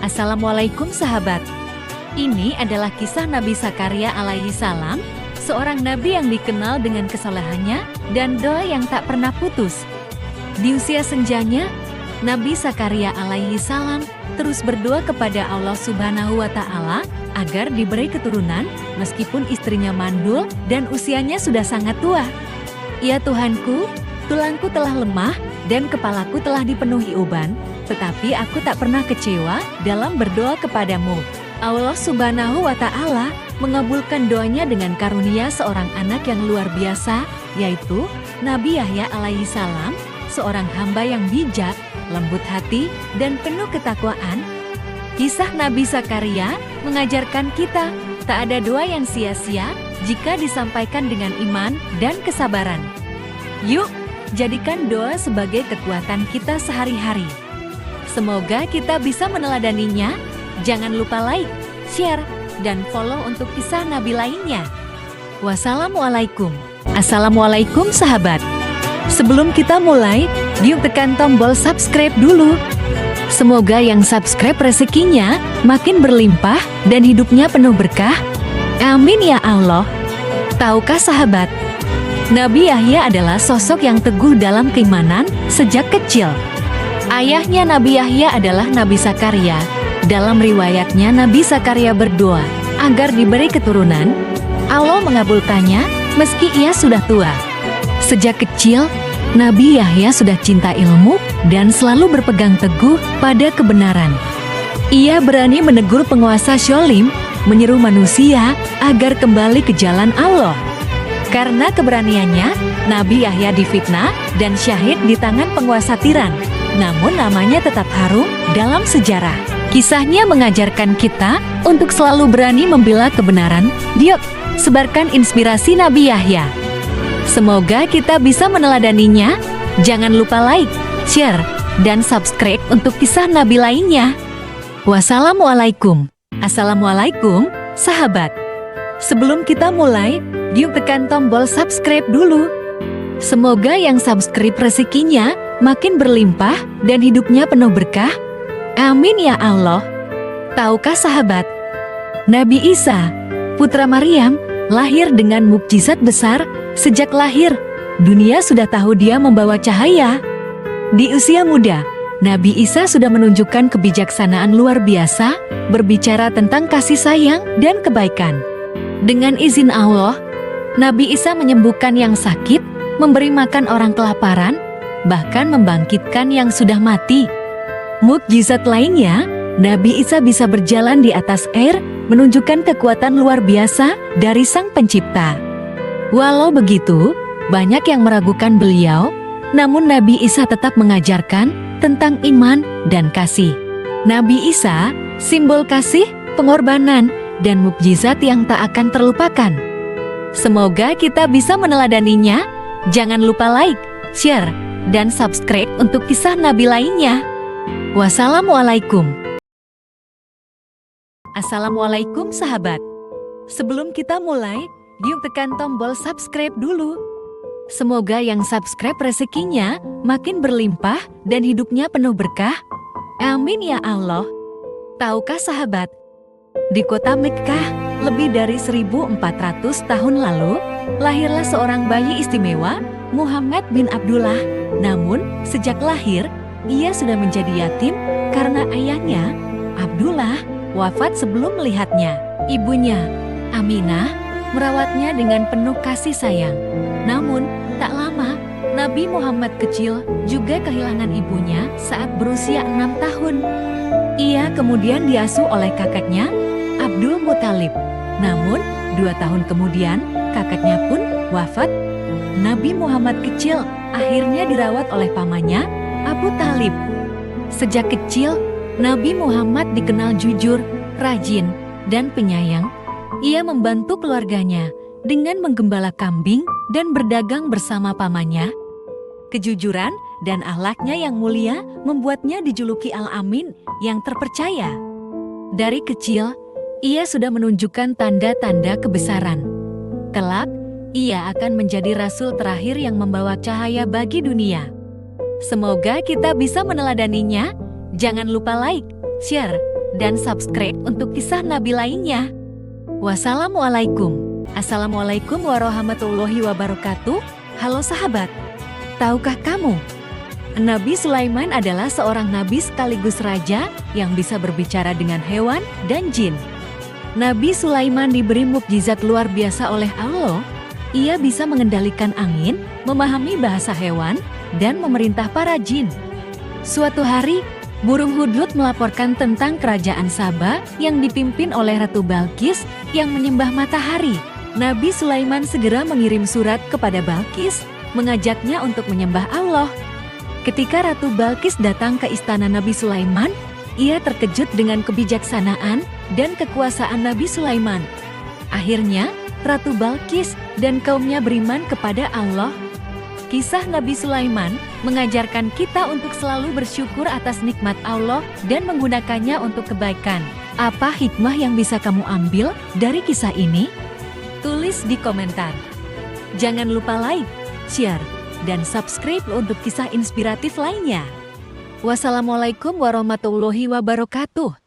Assalamualaikum sahabat. Ini adalah kisah Nabi Zakaria alaihi salam, seorang nabi yang dikenal dengan kesalehannya dan doa yang tak pernah putus. Di usia senjanya, Nabi Zakaria alaihi salam terus berdoa kepada Allah Subhanahu wa Ta'ala agar diberi keturunan meskipun istrinya mandul dan usianya sudah sangat tua. Ya Tuhanku, tulangku telah lemah dan kepalaku telah dipenuhi uban, tetapi aku tak pernah kecewa dalam berdoa kepadamu. Allah Subhanahu wa Ta'ala mengabulkan doanya dengan karunia seorang anak yang luar biasa, yaitu Nabi Yahya alaihi salam, seorang hamba yang bijak, lembut hati, dan penuh ketakwaan. Kisah Nabi Zakaria mengajarkan kita, tak ada doa yang sia-sia jika disampaikan dengan iman dan kesabaran. Yuk, jadikan doa sebagai kekuatan kita sehari-hari. Semoga kita bisa meneladaninya. Jangan lupa like, share, dan follow untuk kisah Nabi lainnya. Wassalamualaikum. Assalamualaikum sahabat. Sebelum kita mulai, yuk tekan tombol subscribe dulu. Semoga yang subscribe rezekinya makin berlimpah dan hidupnya penuh berkah. Amin ya Allah. Tahukah sahabat, Nabi Yahya adalah sosok yang teguh dalam keimanan sejak kecil. Ayahnya Nabi Yahya adalah Nabi Zakaria. Dalam riwayatnya Nabi Zakaria berdoa agar diberi keturunan. Allah mengabulkannya meski ia sudah tua. Sejak kecil, Nabi Yahya sudah cinta ilmu dan selalu berpegang teguh pada kebenaran. Ia berani menegur penguasa Zolim, menyeru manusia agar kembali ke jalan Allah. Karena keberaniannya, Nabi Yahya difitnah dan syahid di tangan penguasa tiran. Namun namanya tetap harum dalam sejarah. Kisahnya mengajarkan kita untuk selalu berani membela kebenaran. Yuk, sebarkan inspirasi Nabi Yahya. Semoga kita bisa meneladaninya. Jangan lupa like, share, dan subscribe untuk kisah Nabi lainnya. Wassalamualaikum. Assalamualaikum, sahabat. Sebelum kita mulai, yuk tekan tombol subscribe dulu. Semoga yang subscribe rezekinya makin berlimpah dan hidupnya penuh berkah. Amin ya Allah. Tahukah sahabat, Nabi Isa, putra Maryam, lahir dengan mukjizat besar. Sejak lahir, dunia sudah tahu dia membawa cahaya. Di usia muda, Nabi Isa sudah menunjukkan kebijaksanaan luar biasa, berbicara tentang kasih sayang dan kebaikan. Dengan izin Allah, Nabi Isa menyembuhkan yang sakit, memberi makan orang kelaparan, bahkan membangkitkan yang sudah mati. Mukjizat lainnya, Nabi Isa bisa berjalan di atas air, menunjukkan kekuatan luar biasa dari Sang Pencipta. Walau begitu, banyak yang meragukan beliau, namun Nabi Isa tetap mengajarkan tentang iman dan kasih. Nabi Isa, simbol kasih, pengorbanan, dan mukjizat yang tak akan terlupakan. Semoga kita bisa meneladaninya. Jangan lupa like, share, dan subscribe untuk kisah Nabi lainnya. Wassalamualaikum. Assalamualaikum sahabat. Sebelum kita mulai, yuk tekan tombol subscribe dulu. Semoga yang subscribe rezekinya makin berlimpah dan hidupnya penuh berkah. Amin ya Allah. Tahukah sahabat, di kota Mekkah lebih dari 1400 tahun lalu, lahirlah seorang bayi istimewa, Muhammad bin Abdullah. Namun, sejak lahir, ia sudah menjadi yatim karena ayahnya, Abdullah, wafat sebelum melihatnya. Ibunya, Aminah, merawatnya dengan penuh kasih sayang. Namun, tak lama, Nabi Muhammad kecil juga kehilangan ibunya saat berusia 6 tahun. Ia kemudian diasuh oleh kakeknya, Abdul Muthalib. Namun, 2 tahun kemudian, kakeknya pun wafat. Nabi Muhammad kecil akhirnya dirawat oleh pamannya, Abu Talib. Sejak kecil, Nabi Muhammad dikenal jujur, rajin, dan penyayang. Ia membantu keluarganya dengan menggembala kambing dan berdagang bersama pamannya. Kejujuran dan akhlaknya yang mulia membuatnya dijuluki Al-Amin, yang terpercaya. Dari kecil, ia sudah menunjukkan tanda-tanda kebesaran. Kelak, ia akan menjadi rasul terakhir yang membawa cahaya bagi dunia. Semoga kita bisa meneladaninya. Jangan lupa like, share, dan subscribe untuk kisah Nabi lainnya. Wassalamualaikum. Assalamualaikum warahmatullahi wabarakatuh. Halo sahabat, tahukah kamu? Nabi Sulaiman adalah seorang nabi sekaligus raja yang bisa berbicara dengan hewan dan jin. Nabi Sulaiman diberi mukjizat luar biasa oleh Allah. Ia bisa mengendalikan angin, memahami bahasa hewan, dan memerintah para jin. Suatu hari, burung hudhud melaporkan tentang kerajaan Saba yang dipimpin oleh Ratu Balqis yang menyembah matahari. Nabi Sulaiman segera mengirim surat kepada Balqis, mengajaknya untuk menyembah Allah. Ketika Ratu Balqis datang ke istana Nabi Sulaiman, ia terkejut dengan kebijaksanaan dan kekuasaan Nabi Sulaiman. Akhirnya, Ratu Balqis dan kaumnya beriman kepada Allah. Kisah Nabi Sulaiman mengajarkan kita untuk selalu bersyukur atas nikmat Allah dan menggunakannya untuk kebaikan. Apa hikmah yang bisa kamu ambil dari kisah ini? Tulis di komentar. Jangan lupa like, share, dan subscribe untuk kisah inspiratif lainnya. Wassalamualaikum warahmatullahi wabarakatuh.